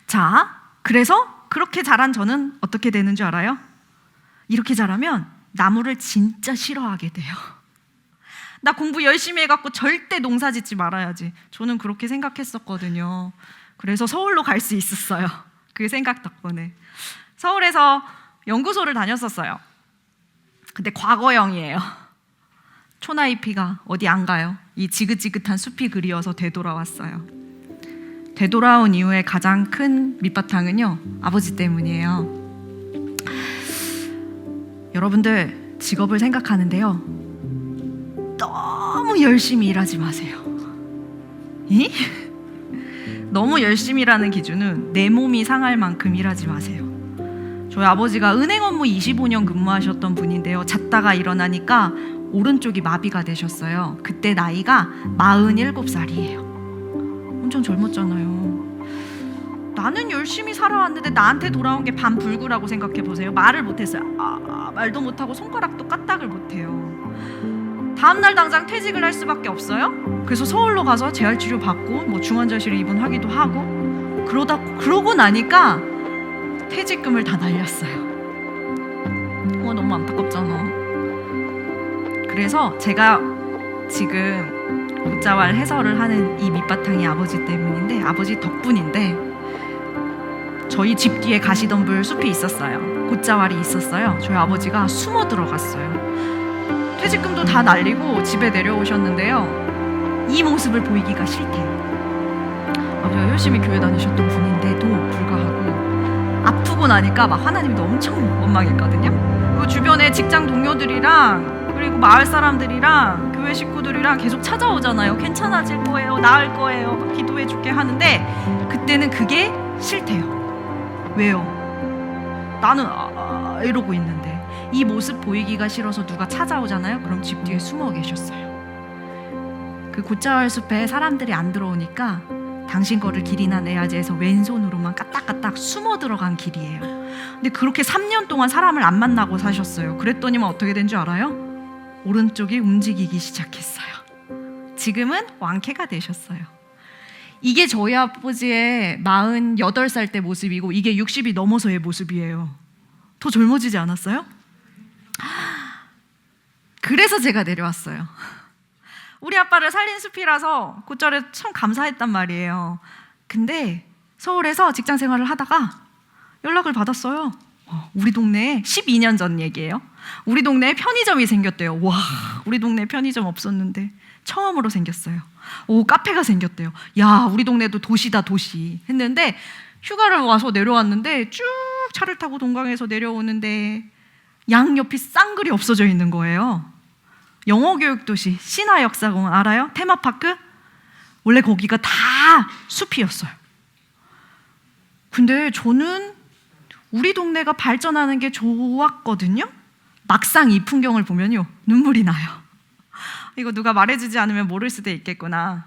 자, 그래서 그렇게 자란 저는 어떻게 되는 줄 알아요? 이렇게 자라면 나무를 진짜 싫어하게 돼요. 나 공부 열심히 해갖고 절대 농사 짓지 말아야지. 저는 그렇게 생각했었거든요. 그래서 서울로 갈 수 있었어요. 그 생각 덕분에. 서울에서 연구소를 다녔었어요. 근데 과거형이에요. 초나이피가 어디 안 가요. 이 지긋지긋한 숲이 그리워서 되돌아왔어요. 되돌아온 이후에 가장 큰 밑바탕은요, 아버지 때문이에요. 여러분들 직업을 생각하는데요, 너무 열심히 일하지 마세요. 너무 열심히 일하는 기준은 내 몸이 상할 만큼 일하지 마세요. 저희 아버지가 은행 업무 25년 근무하셨던 분인데요, 잤다가 일어나니까 오른쪽이 마비가 되셨어요. 그때 나이가 47살이에요. 엄청 젊었잖아요. 나는 열심히 살아왔는데 나한테 돌아온 게 반불구라고 생각해 보세요. 말을 못했어요. 말도 못하고 손가락도 까딱을 못해요. 다음날 당장 퇴직을 할 수밖에 없어요. 그래서 서울로 가서 재활치료 받고 중환자실에 입원하기도 하고 그러고 나니까 퇴직금을 다 날렸어요. 너무 안타깝잖아. 그래서 제가 지금 곶자왈 해설을 하는 이 밑바탕이 아버지 때문인데, 아버지 덕분인데, 저희 집 뒤에 가시덤불 숲이 있었어요. 곶자왈이 있었어요. 저희 아버지가 숨어 들어갔어요. 퇴직금도 다 날리고 집에 내려오셨는데요, 이 모습을 보이기가 싫대요. 아버지가 열심히 교회 다니셨던 분인데도 불구하고 아프고 나니까 막 하나님도 엄청 원망했거든요. 그 주변에 직장 동료들이랑 그리고 마을 사람들이랑 교회 식구들이랑 계속 찾아오잖아요. 괜찮아질 거예요, 나을 거예요, 막 기도해 줄게 하는데 그때는 그게 싫대요. 왜요? 나는 이러고 있는데. 이 모습 보이기가 싫어서 누가 찾아오잖아요. 그럼 집 뒤에 숨어 계셨어요. 그 곶자왈 숲에 사람들이 안 들어오니까 당신 거를 길이나 내야지 해서 왼손으로만 까딱까딱 숨어 들어간 길이에요. 근데 그렇게 3년 동안 사람을 안 만나고 사셨어요. 그랬더니만 어떻게 된 줄 알아요? 오른쪽이 움직이기 시작했어요. 지금은 왕쾌가 되셨어요. 이게 저희 아버지의 48살 때 모습이고 이게 60이 넘어서의 모습이에요. 더 젊어지지 않았어요? 그래서 제가 내려왔어요. 우리 아빠를 살린 숲이라서 곶자왈에 참 감사했단 말이에요. 근데 서울에서 직장 생활을 하다가 연락을 받았어요. 우리 동네에 12년 전 얘기예요. 우리 동네에 편의점이 생겼대요. 와, 우리 동네에 편의점 없었는데 처음으로 생겼어요. 카페가 생겼대요. 야, 우리 동네도 도시다, 도시 했는데 휴가를 와서 내려왔는데 쭉 차를 타고 동강에서 내려오는데 양옆이 쌍글이 없어져 있는 거예요. 영어교육도시 신화역사공원 알아요? 테마파크? 원래 거기가 다 숲이었어요. 근데 저는 우리 동네가 발전하는 게 좋았거든요. 막상 이 풍경을 보면요, 눈물이 나요. 이거 누가 말해주지 않으면 모를 수도 있겠구나.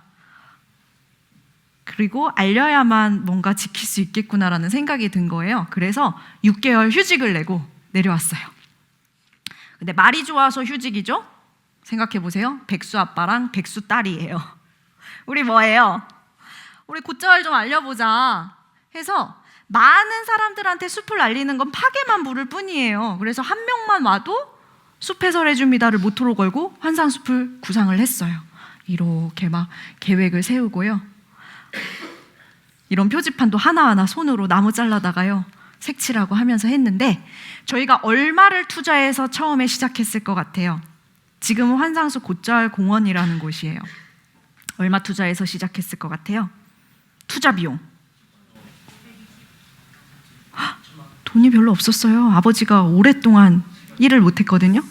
그리고 알려야만 뭔가 지킬 수 있겠구나라는 생각이 든 거예요. 그래서 6개월 휴직을 내고 내려왔어요. 근데 말이 좋아서 휴직이죠? 생각해 보세요. 백수 아빠랑 백수 딸이에요. 우리 뭐예요? 우리 곶자왈 좀 알려보자 해서 많은 사람들한테 숲을 알리는 건 파괴만 부를 뿐이에요. 그래서 한 명만 와도 숲 해설해줍니다를 모토로 걸고 환상숲을 구상을 했어요. 이렇게 막 계획을 세우고요. 이런 표지판도 하나하나 손으로 나무 잘라다가요 색칠하고 하면서 했는데 저희가 얼마를 투자해서 처음에 시작했을 것 같아요? 지금은 환상수 곶자알 공원이라는 곳이에요. 얼마 투자해서 시작했을 것 같아요? 투자 비용 헉, 돈이 별로 없었어요. 아버지가 오랫동안 일을 못했거든요.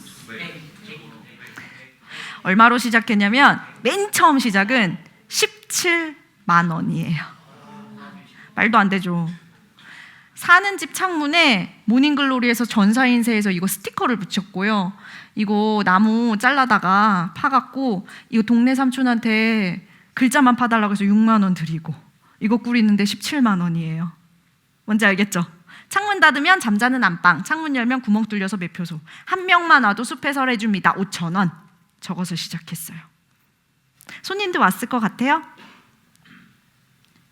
얼마로 시작했냐면 맨 처음 시작은 17만 원이에요. 말도 안 되죠. 사는 집 창문에 모닝글로리에서 전사인쇄해서 이거 스티커를 붙였고요. 이거 나무 잘라다가 파갖고 이거 동네 삼촌한테 글자만 파달라고 해서 6만 원 드리고 이거 꾸리는데 17만 원이에요. 뭔지 알겠죠? 창문 닫으면 잠자는 안방, 창문 열면 구멍 뚫려서 매표소. 한 명만 와도 숲해설 해줍니다. 5,000원. 적어서 시작했어요. 손님도 왔을 것 같아요?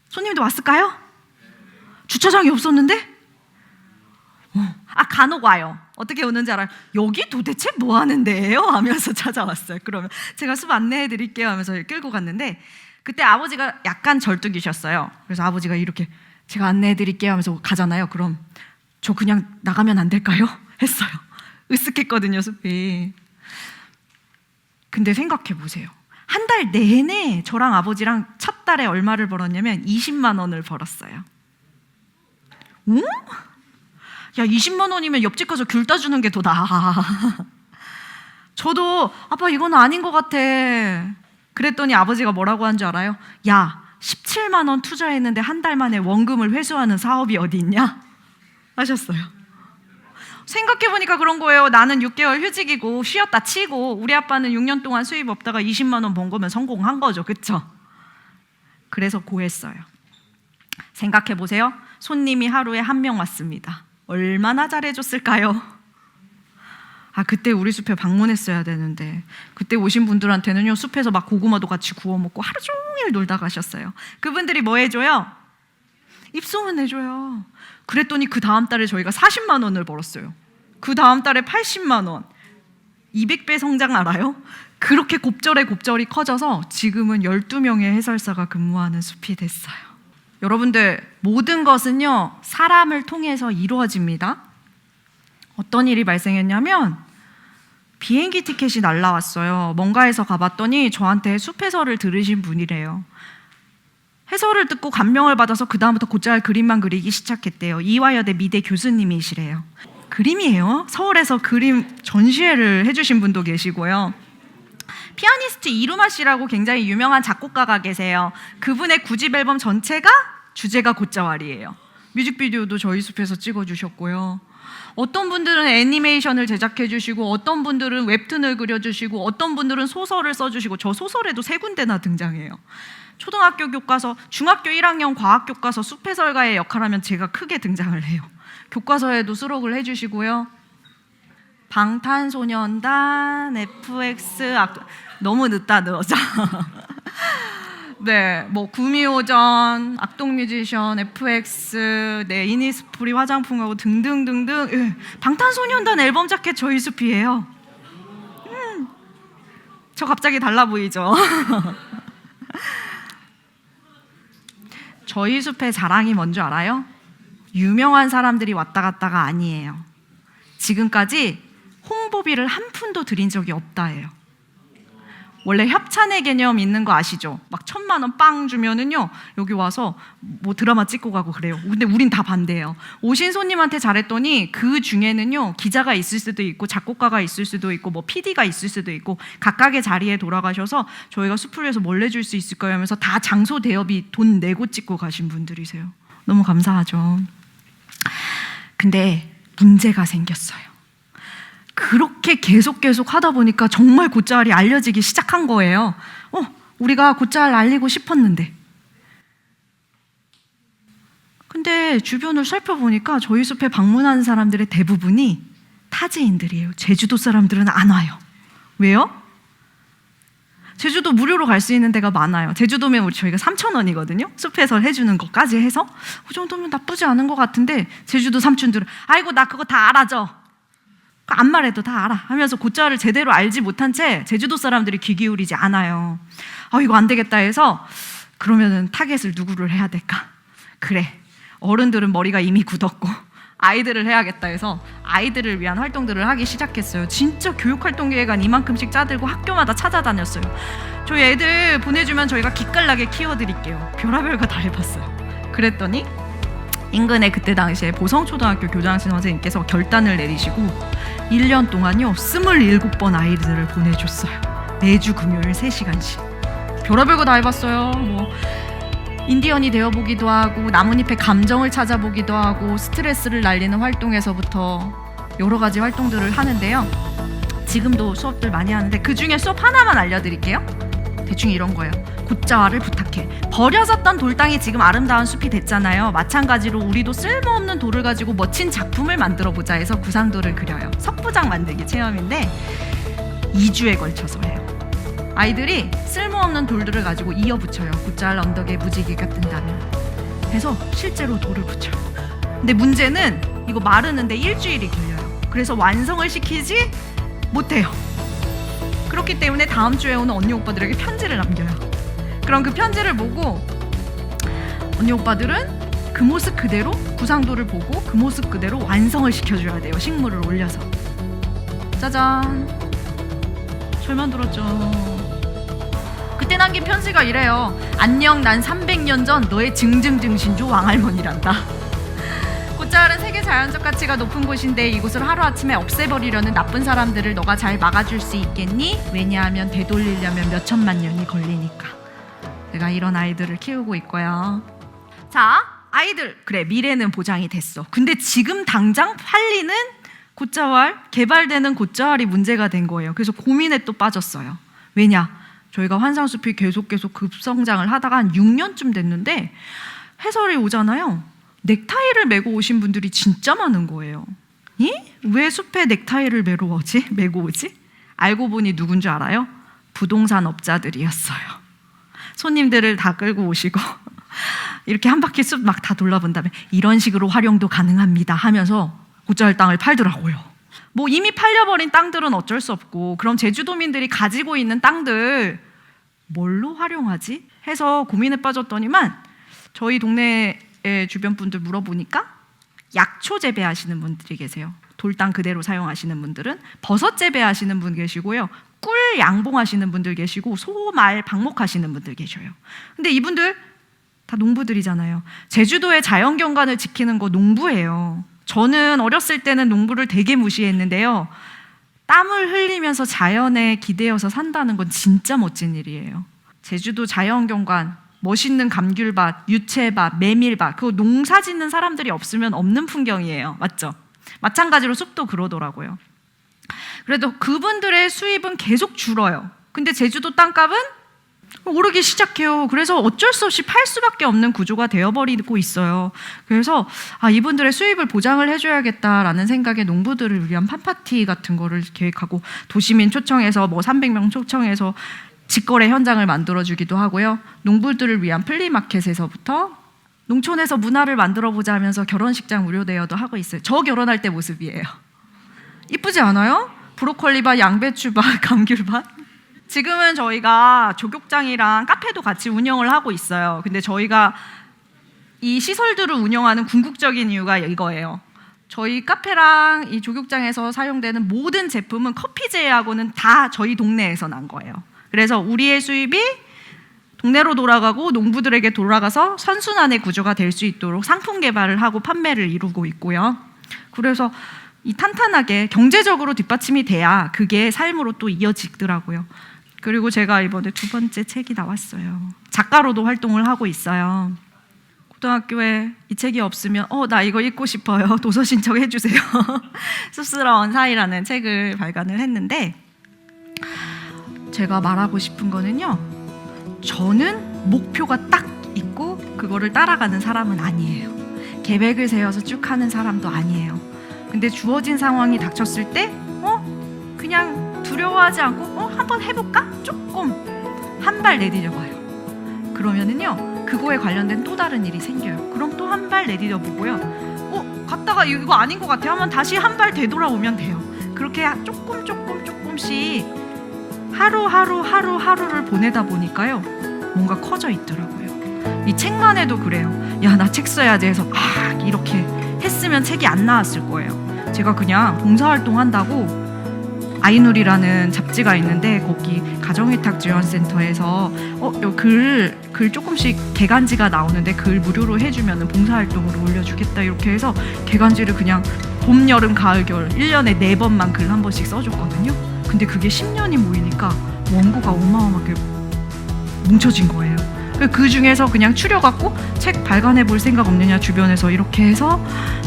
손님도 왔을까요? 주차장이 없었는데? 간혹 와요. 어떻게 오는지 알아요? 여기 도대체 뭐 하는 데예요? 하면서 찾아왔어요. 그러면 제가 숲 안내해 드릴게요 하면서 끌고 갔는데 그때 아버지가 약간 절뚝이셨어요. 그래서 아버지가 이렇게 제가 안내해 드릴게요 하면서 가잖아요. 그럼 저 그냥 나가면 안 될까요? 했어요. 으쓱했거든요, 숲이. 근데 생각해 보세요. 한 달 내내 저랑 아버지랑 첫 달에 얼마를 벌었냐면 20만 원을 벌었어요. 응? 야, 20만 원이면 옆집 가서 귤 따주는 게 더 나아. 저도 아빠 이건 아닌 것 같아. 그랬더니 아버지가 뭐라고 한 줄 알아요? 야, 17만 원 투자했는데 한 달 만에 원금을 회수하는 사업이 어디 있냐? 하셨어요. 생각해보니까 그런 거예요. 나는 6개월 휴직이고 쉬었다 치고 우리 아빠는 6년 동안 수입 없다가 20만 원 번 거면 성공한 거죠. 그쵸? 그래서 고했어요. 생각해보세요. 손님이 하루에 1명 왔습니다. 얼마나 잘해줬을까요? 그때 우리 숲에 방문했어야 되는데 그때 오신 분들한테는요 숲에서 막 고구마도 같이 구워 먹고 하루 종일 놀다 가셨어요. 그분들이 뭐 해줘요? 입소문 내줘요. 그랬더니 그 다음 달에 저희가 40만 원을 벌었어요. 그 다음 달에 80만 원. 200배 성장 알아요? 그렇게 곱절이 커져서 지금은 12명의 해설사가 근무하는 숲이 됐어요. 여러분들, 모든 것은요 사람을 통해서 이루어집니다. 어떤 일이 발생했냐면 비행기 티켓이 날라왔어요. 뭔가에서 가봤더니 저한테 숲 해설을 들으신 분이래요. 해설을 듣고 감명을 받아서 그 다음부터 곶자알 그림만 그리기 시작했대요. 이화여대 미대 교수님이시래요. 그림이에요. 서울에서 그림 전시회를 해주신 분도 계시고요. 피아니스트 이루마 씨라고 굉장히 유명한 작곡가가 계세요. 그분의 9집 앨범 전체가 주제가 곶자왈이에요. 뮤직비디오도 저희 숲에서 찍어주셨고요. 어떤 분들은 애니메이션을 제작해주시고 어떤 분들은 웹툰을 그려주시고 어떤 분들은 소설을 써주시고 저 소설에도 3군데나 등장해요. 초등학교 교과서, 중학교 1학년 과학교과서 숲해설가의 역할하면 제가 크게 등장을 해요. 교과서에도 수록을 해주시고요. 방탄소년단, FX, 너무 늦어져. 네, 뭐 구미호전, 악동뮤지션, FX, 네, 이니스프리 화장품하고 등등등등. 예, 방탄소년단 앨범 자켓 저희 숲이에요. 저 갑자기 달라 보이죠? 저희 숲의 자랑이 뭔지 알아요? 유명한 사람들이 왔다 갔다가 아니에요. 지금까지 홍보비를 한 푼도 들인 적이 없다예요. 원래 협찬의 개념 있는 거 아시죠? 막 1,000만 원 빵 주면은요 여기 와서 뭐 드라마 찍고 가고 그래요. 근데 우린 다 반대예요. 오신 손님한테 잘했더니 그 중에는요 기자가 있을 수도 있고 작곡가가 있을 수도 있고 뭐 PD가 있을 수도 있고 각각의 자리에 돌아가셔서 저희가 숲을 위해서 뭘 내줄 수 있을까요 하면서 다 장소 대여비 돈 내고 찍고 가신 분들이세요. 너무 감사하죠. 근데 문제가 생겼어요. 그렇게 계속 하다 보니까 정말 곶자알이 알려지기 시작한 거예요. 우리가 곶자알 알리고 싶었는데. 근데 주변을 살펴보니까 저희 숲에 방문하는 사람들의 대부분이 타지인들이에요. 제주도 사람들은 안 와요. 왜요? 제주도 무료로 갈 수 있는 데가 많아요. 제주도면 저희가 3,000원이거든요. 숲해설 해주는 것까지 해서 그 정도면 나쁘지 않은 것 같은데 제주도 삼촌들은 아이고 나 그거 다 알아줘. 안 말해도 다 알아 하면서 곶자알을 제대로 알지 못한 채 제주도 사람들이 귀 기울이지 않아요. 이거 안 되겠다 해서 그러면은 타겟을 누구를 해야 될까? 그래, 어른들은 머리가 이미 굳었고 아이들을 해야겠다 해서 아이들을 위한 활동들을 하기 시작했어요. 진짜 교육활동계획안 이만큼씩 짜들고 학교마다 찾아다녔어요. 저희 애들 보내주면 저희가 기깔나게 키워드릴게요. 별의별 거 다 해봤어요. 그랬더니 인근에 그때 당시에 보성초등학교 교장신 선생님께서 결단을 내리시고 1년 동안요 27번 아이들을 보내줬어요. 매주 금요일 3시간씩. 별의별 거 다 해봤어요. 뭐 인디언이 되어보기도 하고 나뭇잎의 감정을 찾아보기도 하고 스트레스를 날리는 활동에서부터 여러 가지 활동들을 하는데요. 지금도 수업들 많이 하는데 그 중에 수업 하나만 알려드릴게요. 대충 이런 거예요. 곶자화를 부탁해. 버려졌던 돌땅이 지금 아름다운 숲이 됐잖아요. 마찬가지로 우리도 쓸모없는 돌을 가지고 멋진 작품을 만들어보자 해서 구상도를 그려요. 석부장 만들기 체험인데 2주에 걸쳐서 해요. 아이들이 쓸모없는 돌들을 가지고 이어붙여요. 굿잘 언덕에 무지개가 뜬다면 해서 실제로 돌을 붙여요. 근데 문제는 이거 마르는데 일주일이 걸려요. 그래서 완성을 시키지 못해요. 그렇기 때문에 다음 주에 오는 언니 오빠들에게 편지를 남겨요. 그럼 그 편지를 보고 언니 오빠들은 그 모습 그대로 구상도를 보고 그 모습 그대로 완성을 시켜줘야 돼요. 식물을 올려서. 짜잔, 잘 만들었죠. 그때 남긴 편지가 이래요. 안녕, 난 300년 전 너의 증증증신조 왕할머니란다. 곶자왈은 세계 자연적 가치가 높은 곳인데 이곳을 하루아침에 없애버리려는 나쁜 사람들을 너가 잘 막아줄 수 있겠니? 왜냐하면 되돌리려면 몇 천만 년이 걸리니까. 내가 이런 아이들을 키우고 있고요. 자, 아이들, 그래, 미래는 보장이 됐어. 근데 지금 당장 팔리는 곶자왈, 개발되는 곶자왈이 문제가 된 거예요. 그래서 고민에 또 빠졌어요. 왜냐? 저희가 환상숲이 계속 급성장을 하다가 한 6년쯤 됐는데 해설이 오잖아요. 넥타이를 메고 오신 분들이 진짜 많은 거예요. 왜 숲에 넥타이를 메고 오지? 알고 보니 누군 줄 알아요? 부동산 업자들이었어요. 손님들을 다 끌고 오시고 이렇게 한 바퀴 숲 막 다 돌아본 다음에 이런 식으로 활용도 가능합니다 하면서 곶자왈 땅을 팔더라고요. 뭐 이미 팔려버린 땅들은 어쩔 수 없고 그럼 제주도민들이 가지고 있는 땅들 뭘로 활용하지? 해서 고민에 빠졌더니만 저희 동네의 주변 분들 물어보니까 약초 재배하시는 분들이 계세요. 돌땅 그대로 사용하시는 분들은 버섯 재배하시는 분 계시고요. 꿀 양봉하시는 분들 계시고 소말 방목하시는 분들 계셔요. 근데 이분들 다 농부들이잖아요. 제주도의 자연경관을 지키는 거 농부예요. 저는 어렸을 때는 농부를 되게 무시했는데요. 땀을 흘리면서 자연에 기대어서 산다는 건 진짜 멋진 일이에요. 제주도 자연경관, 멋있는 감귤밭, 유채밭, 메밀밭, 그거 농사 짓는 사람들이 없으면 없는 풍경이에요. 맞죠? 마찬가지로 숲도 그러더라고요. 그래도 그분들의 수입은 계속 줄어요. 근데 제주도 땅값은 오르기 시작해요. 그래서 어쩔 수 없이 팔 수밖에 없는 구조가 되어버리고 있어요. 그래서 이분들의 수입을 보장을 해줘야겠다라는 생각에 농부들을 위한 팜파티 같은 거를 계획하고 도시민 초청해서 300명 초청해서 직거래 현장을 만들어주기도 하고요. 농부들을 위한 플리마켓에서부터 농촌에서 문화를 만들어보자 하면서 결혼식장 무료 대여도 하고 있어요. 저 결혼할 때 모습이에요. 이쁘지 않아요? 브로콜리밭, 양배추밭, 감귤밭. 지금은 저희가 조격장이랑 카페도 같이 운영을 하고 있어요. 근데 저희가 이 시설들을 운영하는 궁극적인 이유가 이거예요. 저희 카페랑 이 조격장에서 사용되는 모든 제품은 커피제하고는 다 저희 동네에서 난 거예요. 그래서 우리의 수입이 동네로 돌아가고 농부들에게 돌아가서 선순환의 구조가 될 수 있도록 상품 개발을 하고 판매를 이루고 있고요. 그래서 이 탄탄하게 경제적으로 뒷받침이 돼야 그게 삶으로 또 이어지더라고요. 그리고 제가 이번에 2번째 책이 나왔어요. 작가로도 활동을 하고 있어요. 고등학교에 이 책이 없으면 나 이거 읽고 싶어요. 도서 신청해 주세요. 쑥스러운 사이라는 책을 발간을 했는데 제가 말하고 싶은 거는요. 저는 목표가 딱 있고 그거를 따라가는 사람은 아니에요. 계획을 세워서 쭉 하는 사람도 아니에요. 근데 주어진 상황이 닥쳤을 때 그냥 두려워하지 않고 한번 해볼까? 조금 한 발 내디뎌 봐요. 그러면은요 그거에 관련된 또 다른 일이 생겨요. 그럼 또 한 발 내디뎌 보고요. 갔다가 이거 아닌 것 같아 하면 다시 한 발 되돌아오면 돼요. 그렇게 조금씩 하루하루를 보내다 보니까요 뭔가 커져 있더라고요. 이 책만 해도 그래요. 야, 나 책 써야지 해서 막 이렇게 했으면 책이 안 나왔을 거예요. 제가 그냥 봉사활동 한다고 아이누리라는 잡지가 있는데 거기 가정위탁지원센터에서 글 조금씩 개간지가 나오는데 글 무료로 해주면 봉사활동으로 올려주겠다 이렇게 해서 개간지를 그냥 봄, 여름, 가을, 겨울 1년에 4번만 글 한 번씩 써줬거든요. 근데 그게 10년이 모이니까 원고가 어마어마하게 뭉쳐진 거예요. 그 중에서 그냥 추려갖고 책 발간해 볼 생각 없느냐 주변에서 이렇게 해서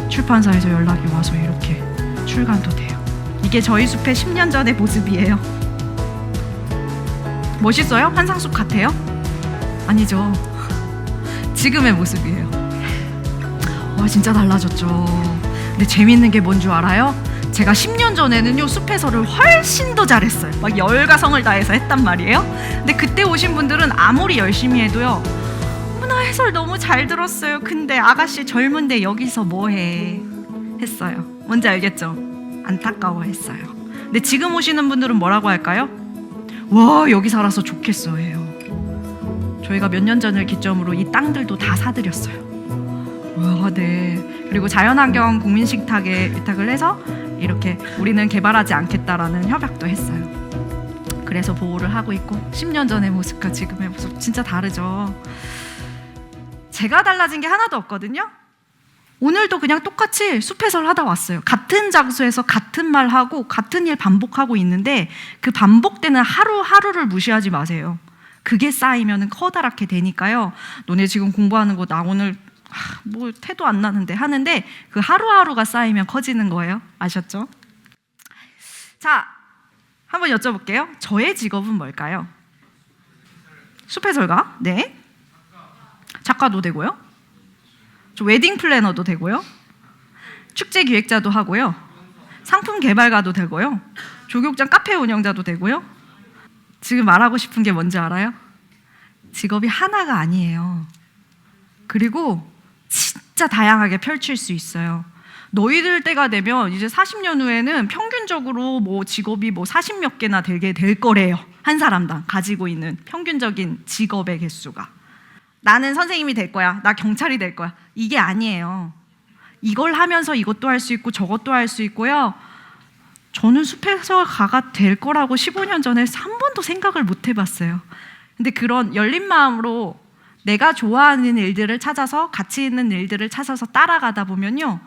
출판사에서 연락이 와서 이렇게 출간도 돼요. 이게 저희 숲의 10년 전의 모습이에요. 멋있어요? 환상숲 같아요? 아니죠. 지금의 모습이에요. 와, 진짜 달라졌죠. 근데 재밌는 게 뭔 줄 알아요? 제가 10년 전에는요 숲해설을 훨씬 더 잘했어요. 막 열과성을 다해서 했단 말이에요. 근데 그때 오신 분들은 아무리 열심히 해도요, 나 해설 너무 잘 들었어요. 근데 아가씨 젊은데 여기서 뭐해? 했어요. 뭔지 알겠죠? 안타까워했어요. 근데 지금 오시는 분들은 뭐라고 할까요? 와, 여기 살아서 좋겠어 해요. 저희가 몇 년 전을 기점으로 이 땅들도 다 사드렸어요. 와, 네. 그리고 자연환경 국민식탁에 위탁을 해서 이렇게 우리는 개발하지 않겠다라는 협약도 했어요. 그래서 보호를 하고 있고 10년 전의 모습과 지금의 모습 진짜 다르죠. 제가 달라진 게 하나도 없거든요. 오늘도 그냥 똑같이 숲해설 하다 왔어요. 같은 장소에서 같은 말 하고 같은 일 반복하고 있는데 그 반복되는 하루하루를 무시하지 마세요. 그게 쌓이면 커다랗게 되니까요. 너네 지금 공부하는 거 나 오늘 뭐 태도 안 나는데 하는데 그 하루하루가 쌓이면 커지는 거예요. 아셨죠? 자, 한번 여쭤볼게요. 저의 직업은 뭘까요? 숲해설가? 네. 작가도 되고요. 저 웨딩 플래너도 되고요. 축제 기획자도 하고요. 상품 개발가도 되고요. 조교육장 카페 운영자도 되고요. 지금 말하고 싶은 게 뭔지 알아요? 직업이 하나가 아니에요. 그리고 진짜 다양하게 펼칠 수 있어요. 너희들 때가 되면 이제 40년 후에는 평균적으로 뭐 직업이 뭐 40몇 개나 되게 될 거래요. 한 사람당 가지고 있는 평균적인 직업의 개수가. 나는 선생님이 될 거야. 나 경찰이 될 거야. 이게 아니에요. 이걸 하면서 이것도 할 수 있고 저것도 할 수 있고요. 저는 숲해설가가 될 거라고 15년 전에 한 번도 생각을 못 해봤어요. 근데 그런 열린 마음으로 내가 좋아하는 일들을 찾아서 가치 있는 일들을 찾아서 따라가다 보면요,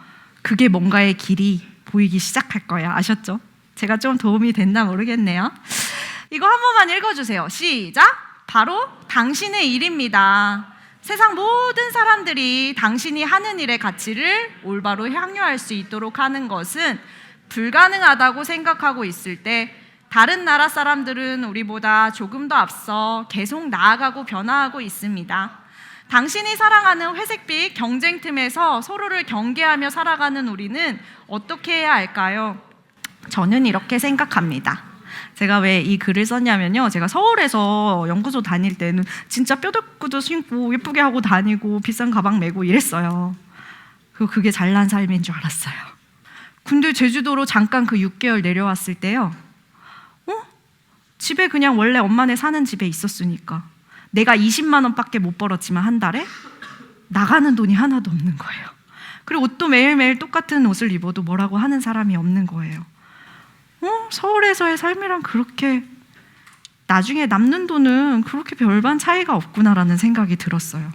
그게 뭔가의 길이 보이기 시작할 거예요. 아셨죠? 제가 좀 도움이 됐나 모르겠네요. 이거 한 번만 읽어주세요. 시작! 바로 당신의 일입니다. 세상 모든 사람들이 당신이 하는 일의 가치를 올바로 향유할 수 있도록 하는 것은 불가능하다고 생각하고 있을 때 다른 나라 사람들은 우리보다 조금 더 앞서 계속 나아가고 변화하고 있습니다. 당신이 사랑하는 회색빛 경쟁 틈에서 서로를 경계하며 살아가는 우리는 어떻게 해야 할까요? 저는 이렇게 생각합니다. 제가 왜 이 글을 썼냐면요, 제가 서울에서 연구소 다닐 때는 진짜 뼈대구도 신고 예쁘게 하고 다니고 비싼 가방 메고 이랬어요. 그게 잘난 삶인 줄 알았어요. 근데 제주도로 잠깐 그 6개월 내려왔을 때요, 집에 그냥 원래 엄마네 사는 집에 있었으니까 내가 20만 원밖에 못 벌었지만 한 달에 나가는 돈이 하나도 없는 거예요. 그리고 옷도 매일매일 똑같은 옷을 입어도 뭐라고 하는 사람이 없는 거예요. 서울에서의 삶이랑 그렇게 나중에 남는 돈은 그렇게 별반 차이가 없구나라는 생각이 들었어요.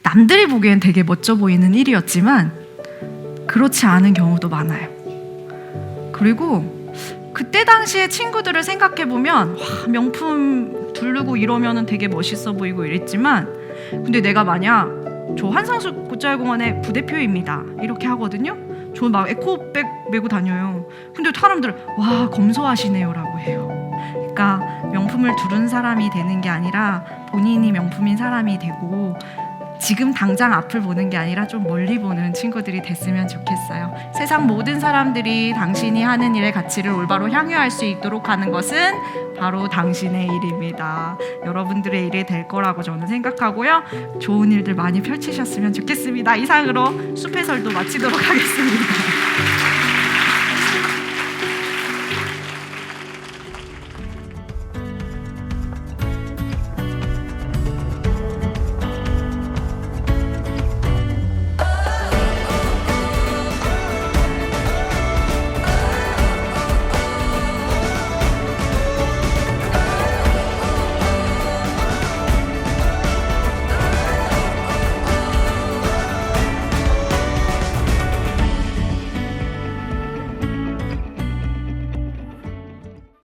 남들이 보기엔 되게 멋져 보이는 일이었지만 그렇지 않은 경우도 많아요. 그리고 그때 당시에 친구들을 생각해보면 명품 두르고 이러면 되게 멋있어 보이고 이랬지만, 근데 내가 만약 저 한상수 곶자유공원의 부대표입니다 이렇게 하거든요. 저 막 에코백 메고 다녀요. 근데 사람들은 와, 검소하시네요 라고 해요. 그러니까 명품을 두른 사람이 되는 게 아니라 본인이 명품인 사람이 되고 지금 당장 앞을 보는 게 아니라 좀 멀리 보는 친구들이 됐으면 좋겠어요. 세상 모든 사람들이 당신이 하는 일의 가치를 올바로 향유할 수 있도록 하는 것은 바로 당신의 일입니다. 여러분들의 일이 될 거라고 저는 생각하고요. 좋은 일들 많이 펼치셨으면 좋겠습니다. 이상으로 숲해설도 마치도록 하겠습니다.